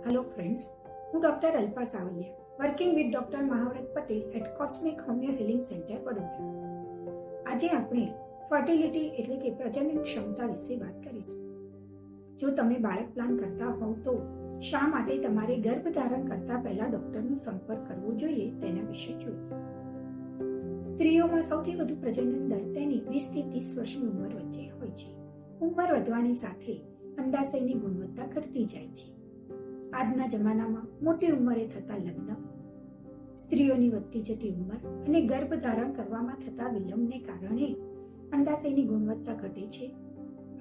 Hello friends, હું doctor Alpa Savaliya, working with doctor Mahavrat Patel at cosmic homeo healing centre Vadodara. આજે આપણે fertility એટલે કે પ્રજનન ક્ષમતા વિશે વાત કરીશું. જો તમે બાળક પ્લાન કરતા હોવ તો શા માટે તમારે ગર્ભધારણ કરતા પહેલા ડોક્ટરનો સંપર્ક કરવો જોઈએ તેના વિશે જોઈએ. સ્ત્રીઓમાં સૌથી વધુ પ્રજનન દર તેની 20 થી 30 વર્ષની ઉંમર વચ્ચે હોય છે. ઉંમર વધવાની સાથે અંડાશયની ગુણવત્તા ઘટતી જાય છે. આજના જમાનામાં મોટી ઉંમરે થતા લગ્ન, સ્ત્રીઓની વધતી જતી ઉંમર અને ગર્ભધારણ કરવામાં થતા વિલંબને કારણે અંડાશયની ગુણવત્તા ઘટે છે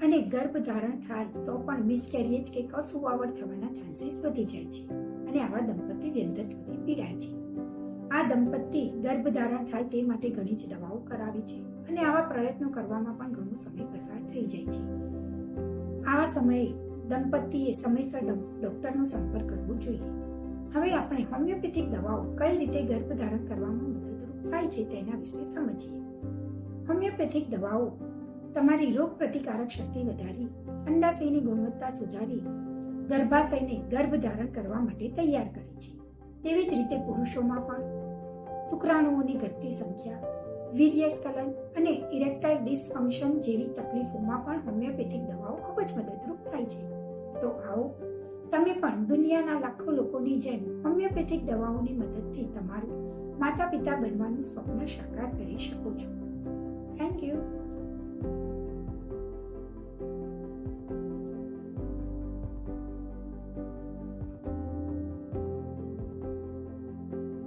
અને ગર્ભધારણ થાય તો પણ મિસકેરિયેજ કે અસુવાવડ થવાના ચાન્સીસ વધી જાય છે અને આવા દંપતી વ્યંધત્વથી પીડાય છે. આ દંપતી ગર્ભધારણ થાય તે માટે ઘણી જ દવાઓ કરાવે છે અને આવા પ્રયત્નો કરવામાં પણ ઘણો સમય પસાર થઈ જાય છે. આવા સમયે દંપતીએ સમયસર ડોક્ટરનો સંપર્ક કરવો જોઈએ. હવે આપણે હોમિયોપેથિક દવાઓ કઈ રીતે ગર્ભધારણ કરવામાં મદદરૂપ થાય છે તેના વિશે સમજીએ. હોમિયોપેથિક દવાઓ તમારી રોગ પ્રતિકારક શક્તિ વધારી, અંડાશયની ગુણવત્તા સુધારી, ગર્ભાશયને ગર્ભધારણ કરવા માટે તૈયાર કરે છે. તેવી જ રીતે પુરુષોમાં પણ શુક્રાણુઓની ઘટતી સંખ્યા, વીર્યસ્ખલન અને ઇરેક્ટાઇલ ડિસફંક્શન જેવી તકલીફોમાં પણ હોમિયોપેથિક દવાઓ ખૂબ જ મદદરૂપ થાય છે. તો આવો તમે પણ દુનિયાના લાખો લોકોની જેમ હોમિયોપેથિક દવાઓની મદદથી તમારું માતા પિતા બનવાનું સ્વપ્ન સાકાર કરી શકો છો. Thank you.